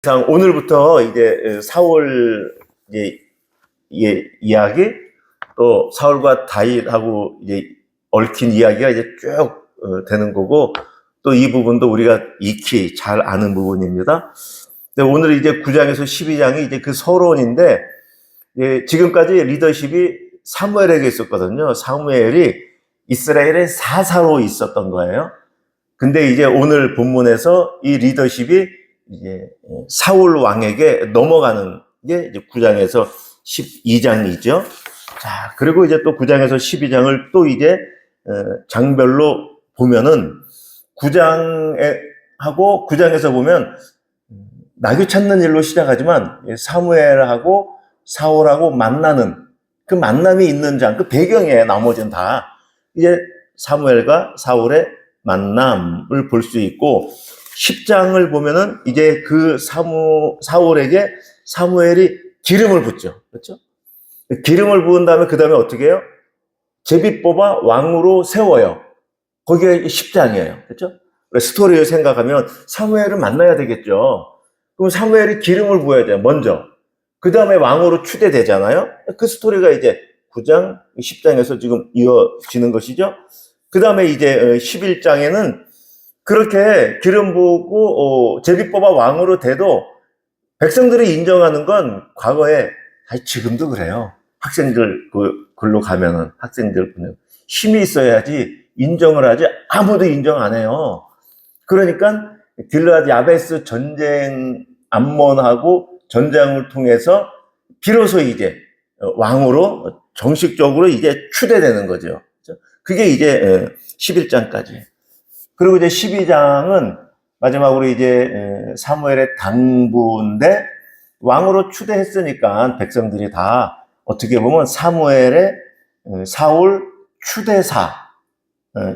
오늘부터 이제 사울 이야기, 또 사울과 다윗하고 이제 얽힌 이야기가 이제 쭉 되는 거고, 또 이 부분도 우리가 익히 잘 아는 부분입니다. 근데 오늘 이제 9장에서 12장이 이제 그 서론인데, 지금까지 리더십이 사무엘에게 있었거든요. 사무엘이 이스라엘의 사사로 있었던 거예요. 근데 이제 오늘 본문에서 이 리더십이 이제 사울 왕에게 넘어가는 게 이제 9장에서 12장이죠. 자, 그리고 이제 또 9장에서 12장을 또 이제 장별로 보면은 9장하고 9장에서 보면 나귀 찾는 일로 시작하지만 사무엘하고 사울하고 만나는 그 만남이 있는 장, 그 배경에 나머지는 다 이제 사무엘과 사울의 만남을 볼 수 있고, 10장을 보면은 이제 그 사울에게 사무엘이 기름을 붓죠. 그렇죠? 기름을 부은 다음에 그 다음에 어떻게 해요? 제비 뽑아 왕으로 세워요. 거기가 10장이에요. 그렇죠? 스토리를 생각하면 사무엘을 만나야 되겠죠. 그럼 사무엘이 기름을 부어야 돼요. 먼저. 그 다음에 왕으로 추대되잖아요. 그 스토리가 이제 9장, 10장에서 지금 이어지는 것이죠. 그 다음에 이제 11장에는 그렇게 기름 부고 제비 뽑아 왕으로 돼도 백성들이 인정하는 건 과거에, 지금도 그래요. 학생들 글로 가면은 학생들 보면 힘이 있어야지 인정을 하지, 아무도 인정 안 해요. 그러니까 길르앗 야베스 전쟁, 암몬하고 전쟁을 통해서 비로소 이제 왕으로 정식적으로 이제 추대되는 거죠. 그게 이제 11장까지. 그리고 이제 12장은 마지막으로 이제 사무엘의 당부인데, 왕으로 추대했으니까 백성들이 다 어떻게 보면 사무엘의 사울 추대사,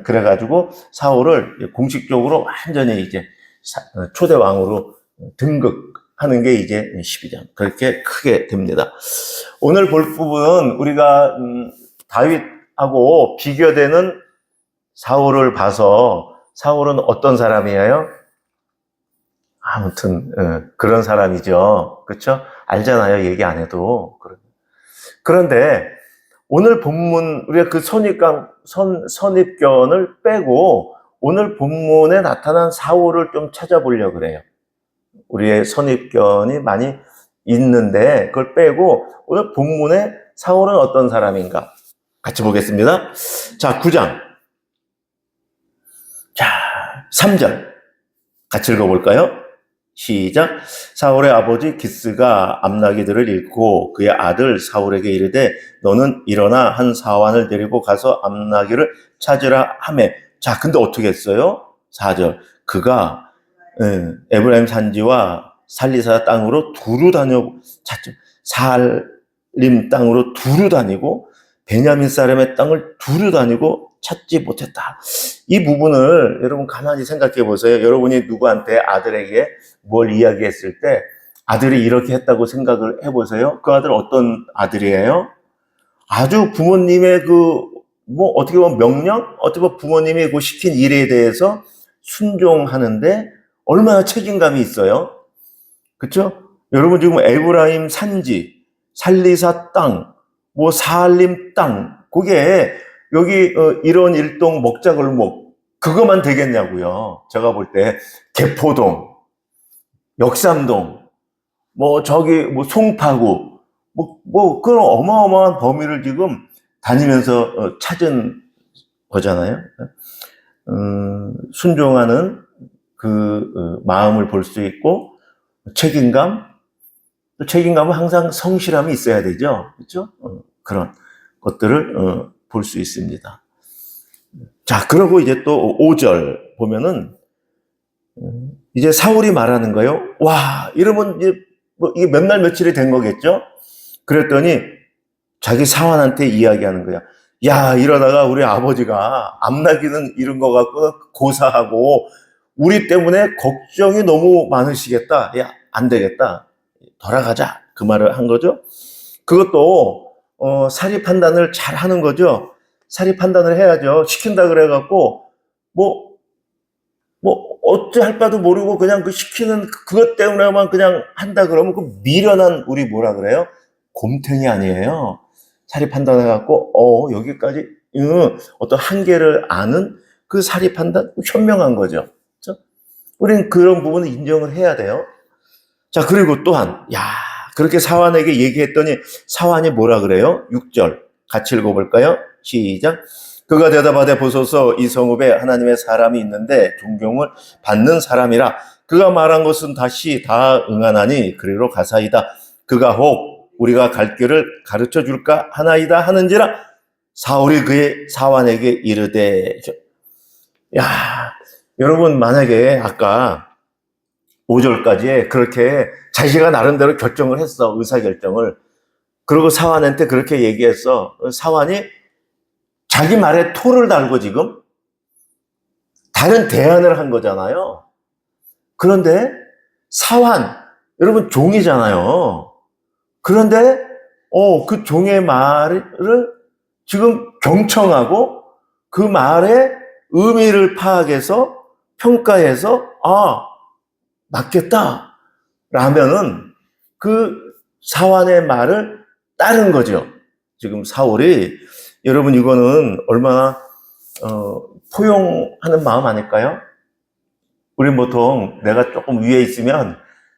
그래가지고 사울을 공식적으로 완전히 이제 초대 왕으로 등극하는 게 이제 12장. 그렇게 크게 됩니다. 오늘 볼 부분은 우리가 다윗하고 비교되는 사울을 봐서, 사울은 어떤 사람이에요? 아무튼 그런 사람이죠. 그렇죠? 알잖아요. 얘기 안 해도. 그런데 오늘 본문, 우리가 그 선입견을 빼고 오늘 본문에 나타난 사울을 좀 찾아보려고 그래요. 우리의 선입견이 많이 있는데 그걸 빼고 오늘 본문에 사울은 어떤 사람인가 같이 보겠습니다. 자, 9장. 자, 3절 같이 읽어볼까요? 시작. 사울의 아버지 기스가 암나기들을 잃고 그의 아들 사울에게 이르되 너는 일어나 한 사환을 데리고 가서 암나기를 찾으라 하매. 자, 근데 어떻게 했어요? 4절. 그가 에브라임 산지와 살리사 땅으로 두루 다녀 찾죠. 살림 땅으로 두루 다니고 베냐민 사람의 땅을 두루 다니고 찾지 못했다. 이 부분을 여러분 가만히 생각해 보세요. 여러분이 누구한테 아들에게 뭘 이야기했을 때 아들이 이렇게 했다고 생각을 해보세요. 그 아들 어떤 아들이에요? 아주 부모님의 어떻게 보면 명령? 어떻게 보면 부모님이 시킨 일에 대해서 순종하는데 얼마나 책임감이 있어요? 그렇죠? 여러분 지금 에브라임 산지, 살리사 땅, 살림 땅, 그게 여기 이런 일동 먹자골목 그것만 되겠냐고요. 제가 볼 때 개포동, 역삼동, 송파구, 그런 어마어마한 범위를 지금 다니면서 찾은 거잖아요. 순종하는 그 마음을 볼 수 있고, 책임감은 항상 성실함이 있어야 되죠. 그렇죠? 그런 것들을 볼 수 있습니다. 자, 그러고 이제 또 5절 보면은 이제 사울이 말하는 거예요. 와, 이러면 이제 이게 몇 날 며칠이 된 거겠죠? 그랬더니 자기 사환한테 이야기하는 거야. 야, 이러다가 우리 아버지가 암나기는 이런 거 갖고 고사하고 우리 때문에 걱정이 너무 많으시겠다. 야, 안 되겠다. 돌아가자. 그 말을 한 거죠. 그것도 사리 판단을 잘 하는 거죠. 사리 판단을 해야죠. 시킨다 그래갖고 어찌할 바도 모르고 그냥 그 시키는 그것 때문에만 그냥 한다 그러면 그 미련한 우리 뭐라 그래요? 곰탱이 아니에요. 사리 판단해갖고 여기까지 어떤 한계를 아는 그 사리 판단 현명한 거죠. 그렇죠? 우리는 그런 부분을 인정을 해야 돼요. 자, 그리고 또한 그렇게 사환에게 얘기했더니 사환이 뭐라 그래요? 6절 같이 읽어볼까요? 시작. 그가 대답하되 보소서 이 성읍에 하나님의 사람이 있는데 존경을 받는 사람이라. 그가 말한 것은 다시 다 응하나니 그리로 가사이다. 그가 혹 우리가 갈 길을 가르쳐 줄까 하나이다 하는지라. 사울이 그의 사환에게 이르되. 여러분 만약에 아까 5절까지 그렇게 자기가 나름대로 결정을 했어. 의사결정을. 그리고 사환한테 그렇게 얘기했어. 사환이 자기 말에 토를 달고 지금 다른 대안을 한 거잖아요. 그런데 사환, 여러분 종이잖아요. 그런데 그 종의 말을 지금 경청하고 그 말의 의미를 파악해서 평가해서 맞겠다 라면은 그 사환의 말을 따른 거죠. 지금 사울이. 여러분 이거는 얼마나 포용하는 마음 아닐까요? 우린 보통 내가 조금 위에 있으면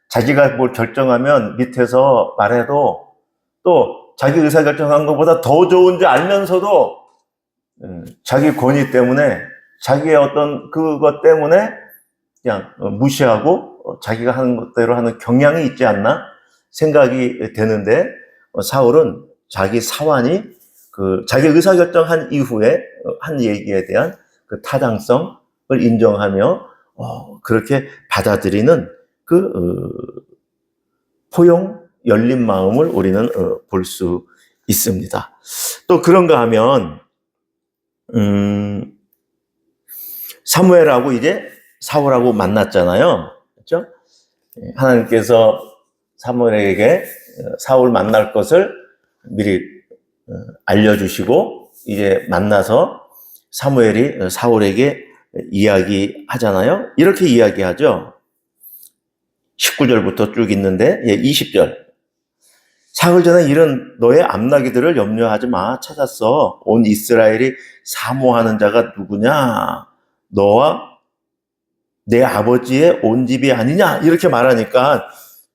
자기가 뭘 결정하면 밑에서 말해도 또 자기 의사결정한 것보다 더 좋은 줄 알면서도 자기 권위 때문에 자기의 어떤 그것 때문에 그냥 무시하고 자기가 하는 것대로 하는 경향이 있지 않나 생각이 되는데 사울은 자기 사환이 자기 의사결정한 이후에 한 얘기에 대한 그 타당성을 인정하며 그렇게 받아들이는 포용, 열린 마음을 우리는 볼 수 있습니다. 또 그런가 하면 사무엘하고 이제 사울하고 만났잖아요. 그렇죠? 하나님께서 사무엘에게 사울 만날 것을 미리 알려주시고 이제 만나서 사무엘이 사울에게 이야기하잖아요. 이렇게 이야기하죠. 19절부터 쭉 있는데 20절. 사흘 전에 이런 너의 암나기들을 염려하지 마. 찾았어. 온 이스라엘이 사모하는 자가 누구냐? 너와 내 아버지의 온 집이 아니냐? 이렇게 말하니까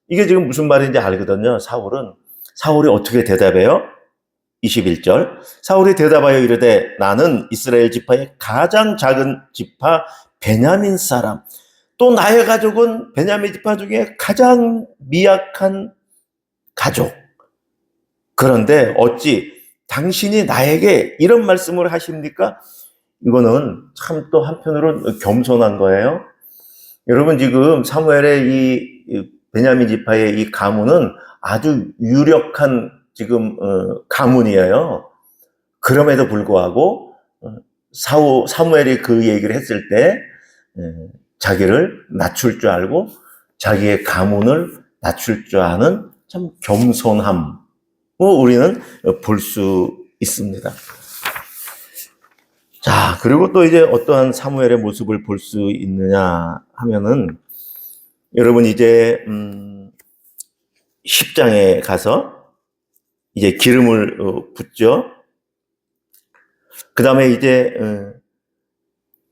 이게 지금 무슨 말인지 알거든요. 사울이 어떻게 대답해요? 21절. 사울이 대답하여 이르되 나는 이스라엘 지파의 가장 작은 지파 베냐민 사람. 또 나의 가족은 베냐민 지파 중에 가장 미약한 가족. 그런데 어찌 당신이 나에게 이런 말씀을 하십니까? 이거는 참 또 한편으로는 겸손한 거예요. 여러분 지금 사무엘의 이 베냐민 지파의 이 가문은 아주 유력한 지금 가문이에요. 그럼에도 불구하고 사무엘이 그 얘기를 했을 때 자기를 낮출 줄 알고 자기의 가문을 낮출 줄 아는 참 겸손함 우리는 볼 수 있습니다. 자, 그리고 또 이제 어떠한 사무엘의 모습을 볼 수 있느냐 하면은 여러분 이제 10장에 가서 이제 기름을 붓죠. 그 다음에 이제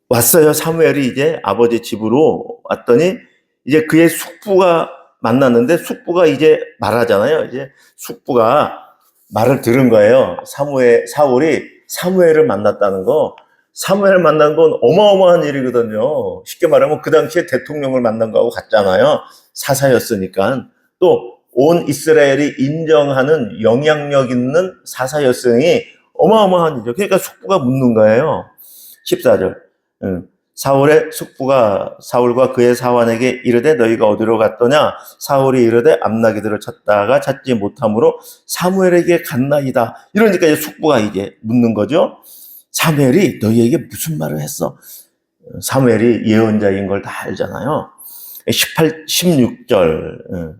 왔어요. 사무엘이 이제 아버지 집으로 왔더니 이제 그의 숙부가 만났는데 숙부가 이제 말하잖아요. 이제 숙부가 말을 들은 거예요. 사울이 사무엘을 만났다는 거. 사무엘을 만난 건 어마어마한 일이거든요. 쉽게 말하면 그 당시에 대통령을 만난 거하고 같잖아요. 사사였으니까. 또 온 이스라엘이 인정하는 영향력 있는 사사였으니 어마어마한 일이죠. 그러니까 숙부가 묻는 거예요. 14절. 사울의 숙부가 사울과 그의 사환에게 이르되 너희가 어디로 갔더냐? 사울이 이르되 암나기들을 찾다가 찾지 못함으로 사무엘에게 갔나이다. 이러니까 이제 숙부가 이제 묻는 거죠. 사무엘이 너희에게 무슨 말을 했어? 사무엘이 예언자인 걸 다 알잖아요. 16절.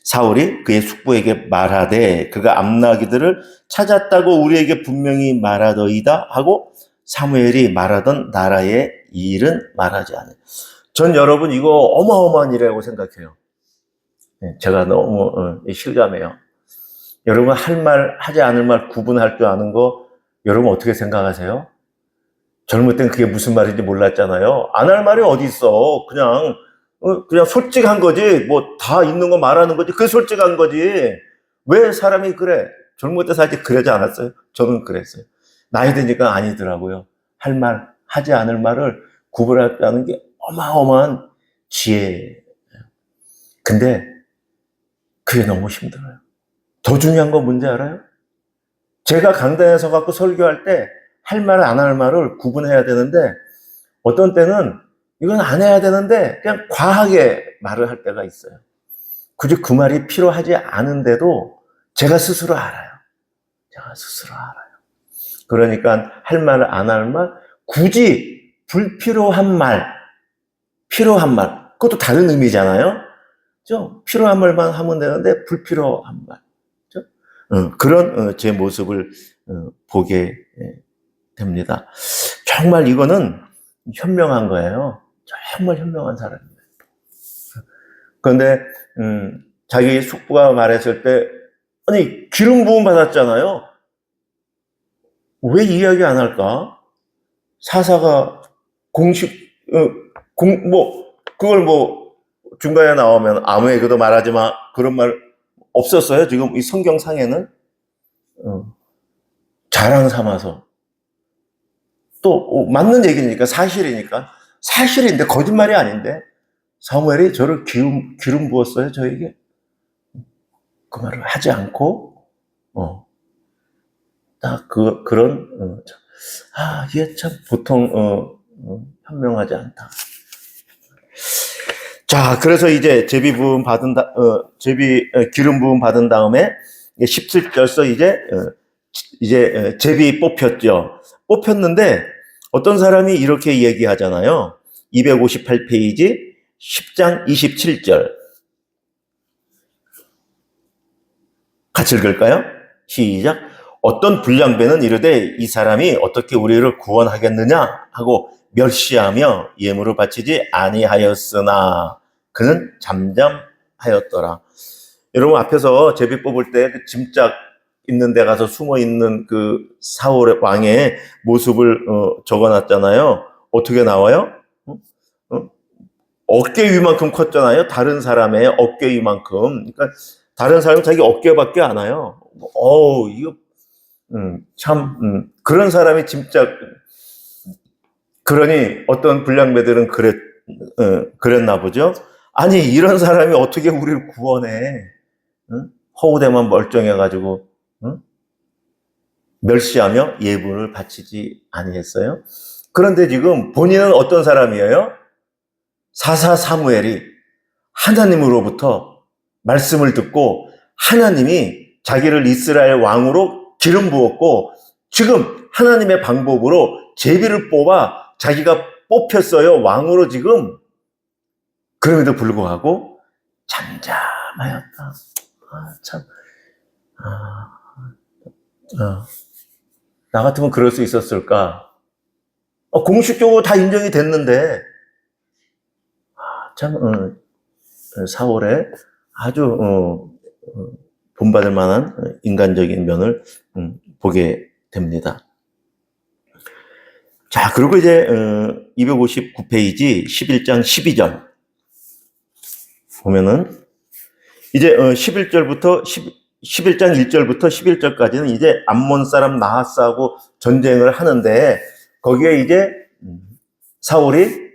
사울이 그의 숙부에게 말하되 그가 암나기들을 찾았다고 우리에게 분명히 말하더이다 하고 사무엘이 말하던 나라의 일은 말하지 않아요. 전 여러분 이거 어마어마한 일이라고 생각해요. 제가 너무 실감해요. 여러분 할 말, 하지 않을 말 구분할 줄 아는 거 여러분 어떻게 생각하세요? 젊을 땐 그게 무슨 말인지 몰랐잖아요. 안 할 말이 어디 있어. 그냥 솔직한 거지. 뭐 다 있는 거 말하는 거지. 그게 솔직한 거지. 왜 사람이 그래? 젊을 때 사실 그러지 않았어요? 저는 그랬어요. 나이 드니까 아니더라고요. 할 말, 하지 않을 말을 구분하는 게 어마어마한 지혜예요. 근데 그게 너무 힘들어요. 더 중요한 건 뭔지 알아요? 제가 강단에 서갖고 설교할 때 할 말, 안 할 말을 구분해야 되는데 어떤 때는 이건 안 해야 되는데 그냥 과하게 말을 할 때가 있어요. 굳이 그 말이 필요하지 않은데도 제가 스스로 알아요. 제가 스스로 알아요. 그러니까 할 말, 안 할 말, 굳이 불필요한 말, 필요한 말, 그것도 다른 의미잖아요. 그렇죠? 필요한 말만 하면 되는데 불필요한 말. 그렇죠? 그런 제 모습을 보게 됩니다. 정말 이거는 현명한 거예요. 정말 현명한 사람이에요. 그런데 자기 숙부가 말했을 때 아니 기름 부음 받았잖아요. 왜 이야기 안 할까? 사사가 공식 그걸 중간에 나오면 아무에게도 말하지 마 그런 말 없었어요. 지금 이 성경상에는 자랑 삼아서 또 맞는 얘기니까 사실인데 거짓말이 아닌데 사무엘이 저를 기름 부었어요. 저에게 그 말을 하지 않고 딱 그런 이게 참 보통 현명하지 않다. 자, 그래서 이제 제비 부음 받은 기름 부음 받은 다음에 17절서 이제 제비 뽑혔는데 어떤 사람이 이렇게 얘기하잖아요. 258페이지 10장 27절 같이 읽을까요? 시작. 어떤 불량배는 이르되 이 사람이 어떻게 우리를 구원하겠느냐 하고 멸시하며 예물을 바치지 아니하였으나 그는 잠잠하였더라. 여러분 앞에서 제비 뽑을 때 그 짐짝 있는 데 가서 숨어 있는 그 사울 왕의 모습을 적어놨잖아요. 어떻게 나와요? 어깨 위만큼 컸잖아요. 다른 사람의 어깨 위만큼. 그러니까 다른 사람은 자기 어깨밖에 안 와요. 이거 그런 사람이 짐짝 그러니 어떤 불량배들은 그랬나 보죠. 아니 이런 사람이 어떻게 우리를 구원해? 허우대만 멀쩡해가지고 멸시하며 예물을 바치지 아니했어요. 그런데 지금 본인은 어떤 사람이에요? 사사 사무엘이 하나님으로부터 말씀을 듣고 하나님이 자기를 이스라엘 왕으로 기름 부었고 지금 하나님의 방법으로 제비를 뽑아 자기가 뽑혔어요. 왕으로 지금. 그럼에도 불구하고 잠잠하였다. 나 같으면 그럴 수 있었을까? 공식적으로 다 인정이 됐는데 사울의 아주 본받을 만한 인간적인 면을 보게 됩니다. 자, 그리고 이제 259페이지 11장 12절 보면은 이제 11장 1절부터 11절까지는 이제 암몬 사람 나하스하고 전쟁을 하는데 거기에 이제 사울이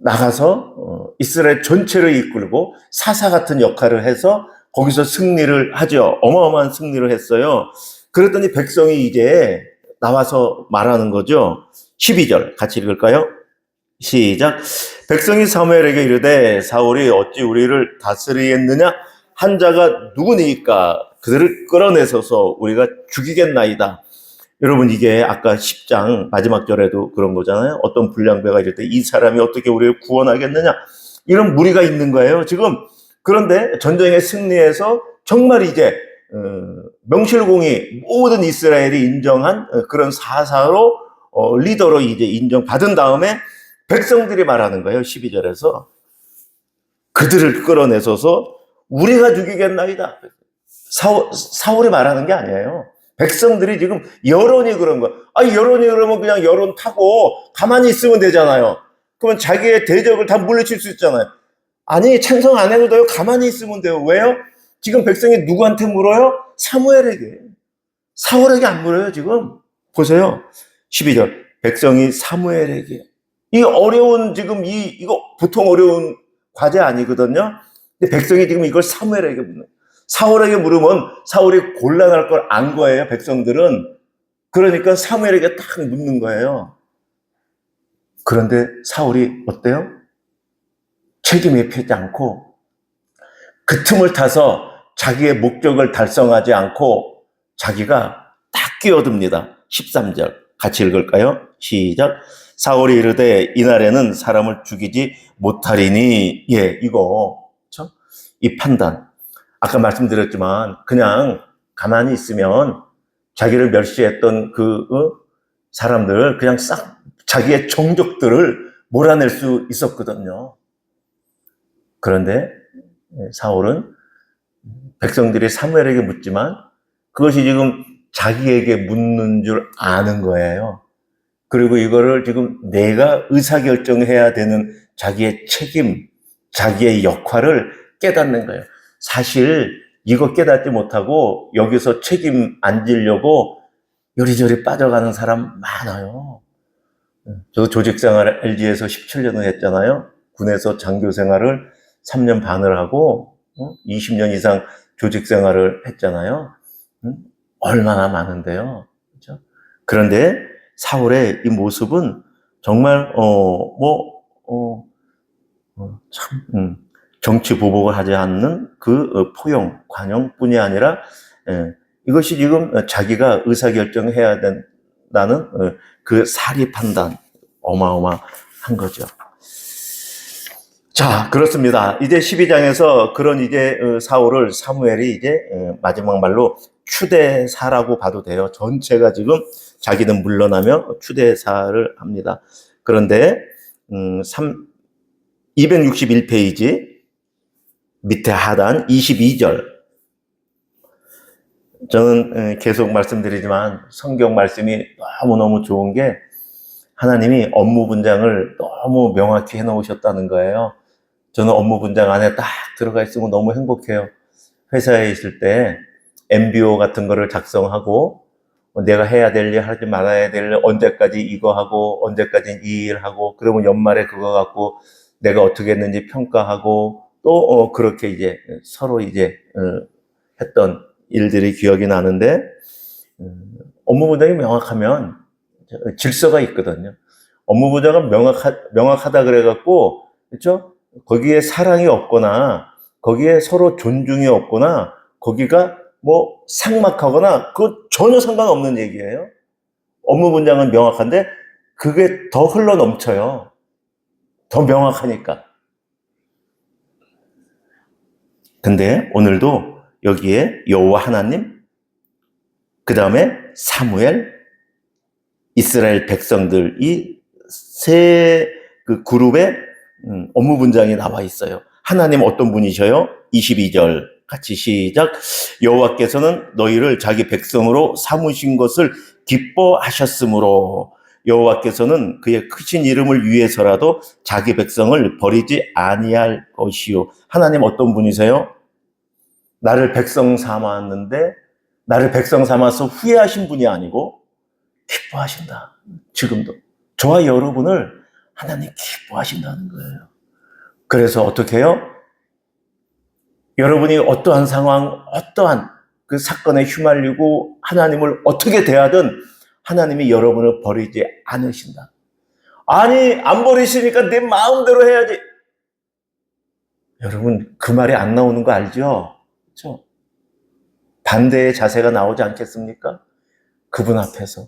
나가서 이스라엘 전체를 이끌고 사사 같은 역할을 해서 거기서 승리를 하죠. 어마어마한 승리를 했어요. 그랬더니 백성이 이제 나와서 말하는 거죠. 12절 같이 읽을까요? 시작. 백성이 사무엘에게 이르되 사울이 어찌 우리를 다스리겠느냐? 한 자가 누구니까 그들을 끌어내서서 우리가 죽이겠나이다. 여러분 이게 아까 10장 마지막 절에도 그런 거잖아요. 어떤 불량배가 이럴 때 이 사람이 어떻게 우리를 구원하겠느냐? 이런 무리가 있는 거예요. 지금 그런데 전쟁에 승리해서 정말 이제 명실공히 모든 이스라엘이 인정한 그런 사사로 리더로 이제 인정받은 다음에 백성들이 말하는 거예요. 12절에서 그들을 끌어내서서 우리가 죽이겠나이다. 사울이 말하는 게 아니에요. 백성들이 지금 여론이 그런 거. 여론이 그러면 그냥 여론 타고 가만히 있으면 되잖아요. 그러면 자기의 대적을 다 물리칠 수 있잖아요. 아니, 찬성 안 해도 돼요. 가만히 있으면 돼요. 왜요? 지금 백성이 누구한테 물어요? 사무엘에게. 사울에게 안 물어요, 지금. 보세요. 12절. 백성이 사무엘에게. 이 어려운, 지금 이거 보통 어려운 과제 아니거든요. 근데 백성이 지금 이걸 사무엘에게 묻는. 사울에게 물으면 사울이 곤란할 걸 안 거예요, 백성들은. 그러니까 사무엘에게 딱 묻는 거예요. 그런데 사울이 어때요? 책임이 피지 않고 그 틈을 타서 자기의 목적을 달성하지 않고 자기가 딱 끼어듭니다. 13절 같이 읽을까요? 시작. 사울이 이르되 이날에는 사람을 죽이지 못하리니. 이거 그렇죠? 이 판단 아까 말씀드렸지만 그냥 가만히 있으면 자기를 멸시했던 그 사람들 그냥 싹 자기의 종족들을 몰아낼 수 있었거든요. 그런데 사울은 백성들이 사무엘에게 묻지만 그것이 지금 자기에게 묻는 줄 아는 거예요. 그리고 이거를 지금 내가 의사결정해야 되는 자기의 책임, 자기의 역할을 깨닫는 거예요. 사실 이거 깨닫지 못하고 여기서 책임 안 지려고 요리조리 빠져가는 사람 많아요. 저도 조직생활을 LG에서 17년을 했잖아요. 군에서 장교 생활을 3년 반을 하고 20년 이상 조직생활을 했잖아요. 얼마나 많은데요. 그렇죠? 그런데 사울의 이 모습은 정말 참 정치 보복을 하지 않는 그 포용, 관용뿐이 아니라 이것이 지금 자기가 의사결정해야 된다는 그 사리 판단 어마어마한 거죠. 자, 그렇습니다. 이제 12장에서 그런 이제 사울을 사무엘이 이제 마지막 말로 추대사라고 봐도 돼요. 전체가 지금 자기는 물러나며 추대사를 합니다. 그런데 261페이지 밑에 하단 22절. 저는 계속 말씀드리지만 성경 말씀이 너무너무 좋은 게 하나님이 업무 분장을 너무 명확히 해놓으셨다는 거예요. 저는 업무 분장 안에 딱 들어가 있으면 너무 행복해요. 회사에 있을 때 MBO 같은 거를 작성하고 내가 해야 될 일, 하지 말아야 될 일, 언제까지 이거 하고 언제까지 이 일 하고 그러면 연말에 그거 갖고 내가 어떻게 했는지 평가하고 또 그렇게 이제 서로 이제 했던 일들이 기억이 나는데 업무 분장이 명확하면 질서가 있거든요. 업무 분장은 명확하다 그래갖고 그렇죠? 거기에 사랑이 없거나 거기에 서로 존중이 없거나 거기가 뭐 삭막하거나 그거 전혀 상관없는 얘기예요. 업무 분장은 명확한데 그게 더 흘러 넘쳐요. 더 명확하니까. 근데 오늘도 여기에 여호와 하나님, 그 다음에 사무엘, 이스라엘 백성들 이 세 그 그룹의 업무 분장이 나와 있어요. 하나님 어떤 분이셔요? 22절 같이 시작. 여호와께서는 너희를 자기 백성으로 삼으신 것을 기뻐하셨으므로 여호와께서는 그의 크신 이름을 위해서라도 자기 백성을 버리지 아니할 것이요. 하나님 어떤 분이세요? 나를 백성 삼았는데 나를 백성 삼아서 후회하신 분이 아니고 기뻐하신다. 지금도 저와 여러분을 하나님 기뻐하신다는 거예요. 그래서 어떻게 해요? 여러분이 어떠한 상황, 어떠한 그 사건에 휘말리고 하나님을 어떻게 대하든 하나님이 여러분을 버리지 않으신다. 아니, 안 버리시니까 내 마음대로 해야지. 여러분, 그 말이 안 나오는 거 알죠? 그렇죠? 반대의 자세가 나오지 않겠습니까? 그분 앞에서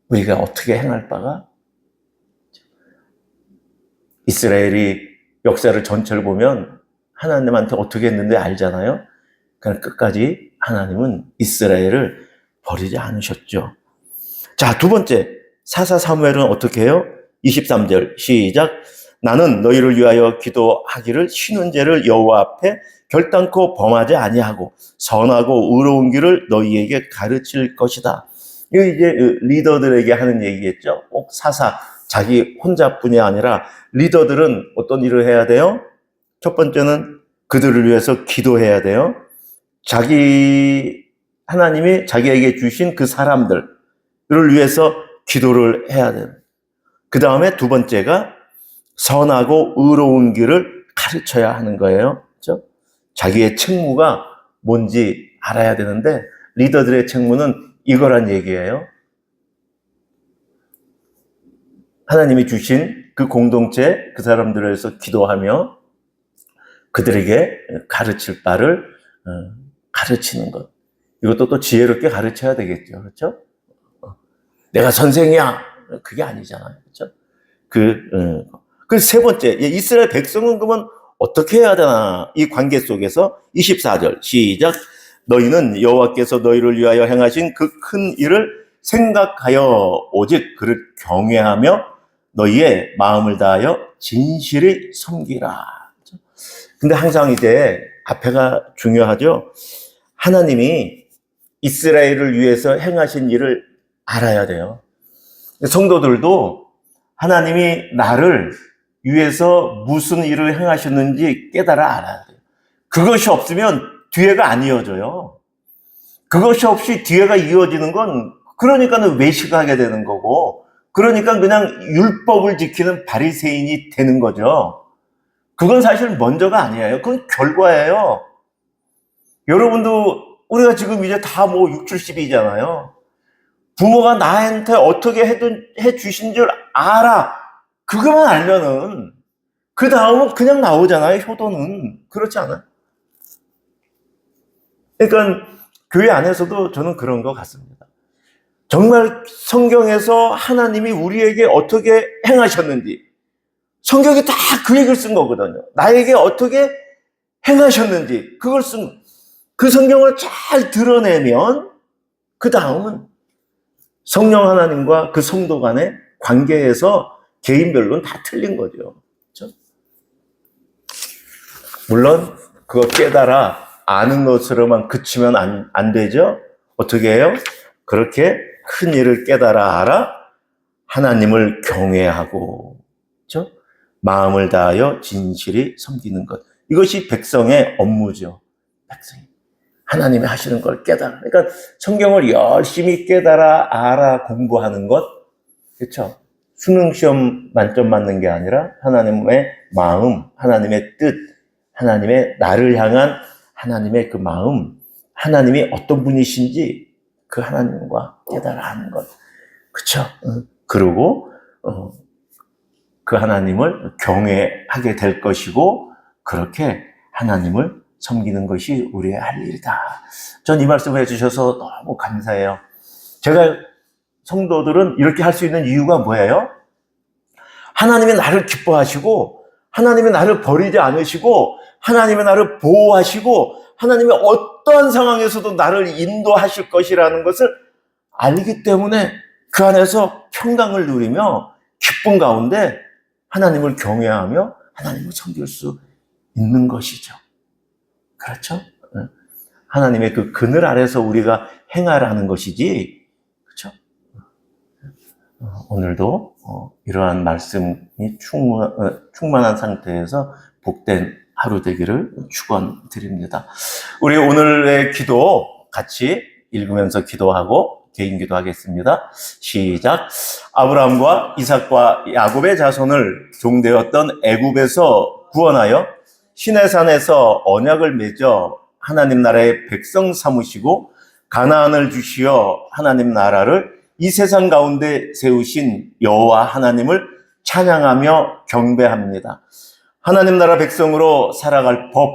우리가 어떻게 행할 바가? 이스라엘이 역사를 전체를 보면 하나님한테 어떻게 했는데 알잖아요. 그러니까 끝까지 하나님은 이스라엘을 버리지 않으셨죠. 자, 두 번째, 사사 사무엘은 어떻게 해요? 23절 시작. 나는 너희를 위하여 기도하기를 쉬는 죄를 여호와 앞에 결단코 범하지 아니하고 선하고 의로운 길을 너희에게 가르칠 것이다. 이거 이제 리더들에게 하는 얘기겠죠. 꼭 자기 혼자뿐이 아니라 리더들은 어떤 일을 해야 돼요? 첫 번째는 그들을 위해서 기도해야 돼요. 하나님이 자기에게 주신 그 사람들을 위해서 기도를 해야 돼요. 그 다음에 두 번째가 선하고 의로운 길을 가르쳐야 하는 거예요. 그렇죠? 자기의 책무가 뭔지 알아야 되는데 리더들의 책무는 이거란 얘기예요. 하나님이 주신 그 공동체, 그 사람들을 위해서 기도하며 그들에게 가르칠 바를 가르치는 것. 이것도 또 지혜롭게 가르쳐야 되겠죠. 그렇죠? 내가 선생이야. 그게 아니잖아요. 그렇죠? 그 세 번째, 이스라엘 백성은 그러면 어떻게 해야 되나? 이 관계 속에서 24절 시작. 너희는 여호와께서 너희를 위하여 행하신 그 큰 일을 생각하여 오직 그를 경외하며 너희의 마음을 다하여 진실히 섬기라. 근데 항상 이제 앞에가 중요하죠. 하나님이 이스라엘을 위해서 행하신 일을 알아야 돼요. 성도들도 하나님이 나를 위해서 무슨 일을 행하셨는지 깨달아 알아야 돼요. 그것이 없으면 뒤에가 안 이어져요. 그것이 없이 뒤에가 이어지는 건 그러니까는 외식하게 되는 거고, 그러니까 그냥 율법을 지키는 바리새인이 되는 거죠. 그건 사실 먼저가 아니에요. 그건 결과예요. 여러분도 우리가 지금 이제 다 6, 70이잖아요. 부모가 나한테 어떻게 해 주신 줄 알아. 그것만 알면은 그 다음은 그냥 나오잖아요. 효도는. 그렇지 않아요? 그러니까 교회 안에서도 저는 그런 것 같습니다. 정말 성경에서 하나님이 우리에게 어떻게 행하셨는지, 성경이 다 그 얘기를 쓴 거거든요. 나에게 어떻게 행하셨는지 그걸 그 성경을 잘 드러내면 그 다음은 성령 하나님과 그 성도 간의 관계에서 개인별로는 다 틀린 거죠. 그렇죠? 물론 그거 깨달아 아는 것으로만 그치면 안 되죠. 어떻게 해요? 그렇게 큰 일을 깨달아 알아 하나님을 경외하고, 그렇죠? 마음을 다하여 진실히 섬기는 것. 이것이 백성의 업무죠. 백성이 하나님이 하시는 걸 깨달아. 그러니까 성경을 열심히 깨달아 알아 공부하는 것, 그렇죠? 수능 시험 만점 맞는 게 아니라 하나님의 마음, 하나님의 뜻, 하나님의 나를 향한 하나님의 그 마음, 하나님이 어떤 분이신지 그 하나님과 깨달아 아는 것, 그렇죠? 그리고 그 하나님을 경외하게 될 것이고 그렇게 하나님을 섬기는 것이 우리의 할 일이다. 전 이 말씀을 해주셔서 너무 감사해요. 제가 성도들은 이렇게 할 수 있는 이유가 뭐예요? 하나님이 나를 기뻐하시고 하나님이 나를 버리지 않으시고 하나님이 나를 보호하시고 하나님이 어떠한 상황에서도 나를 인도하실 것이라는 것을 알기 때문에 그 안에서 평강을 누리며 기쁨 가운데 하나님을 경외하며 하나님을 섬길 수 있는 것이죠. 그렇죠? 하나님의 그 그늘 아래서 우리가 행하라는 것이지, 그렇죠? 오늘도 이러한 말씀이 충만한 상태에서 복된 하루 되기를 축원드립니다. 우리 오늘의 기도 같이 읽으면서 기도하고 개인 기도하겠습니다. 시작. 아브라함과 이삭과 야곱의 자손을 종되었던 애굽에서 구원하여 시내산에서 언약을 맺어 하나님 나라의 백성 삼으시고 가나안을 주시어 하나님 나라를 이 세상 가운데 세우신 여호와 하나님을 찬양하며 경배합니다. 하나님 나라 백성으로 살아갈 법,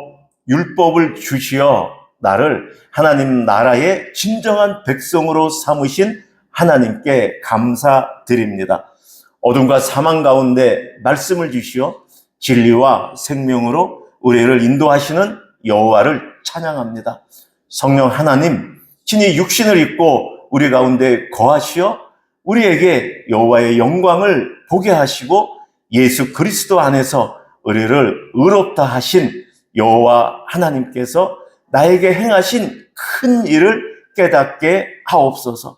율법을 주시어 나를 하나님 나라의 진정한 백성으로 삼으신 하나님께 감사드립니다. 어둠과 사망 가운데 말씀을 주시어 진리와 생명으로 우리를 인도하시는 여호와를 찬양합니다. 성령 하나님, 친히 육신을 입고 우리 가운데 거하시어 우리에게 여호와의 영광을 보게 하시고 예수 그리스도 안에서 우리를 의롭다 하신 여호와 하나님께서 나에게 행하신 큰 일을 깨닫게 하옵소서.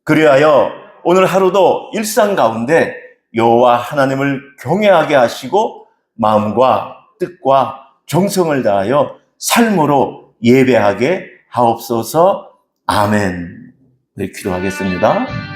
그리하여 오늘 하루도 일상 가운데 여호와 하나님을 경외하게 하시고 마음과 뜻과 정성을 다하여 삶으로 예배하게 하옵소서. 아멘. 네, 기도하겠습니다.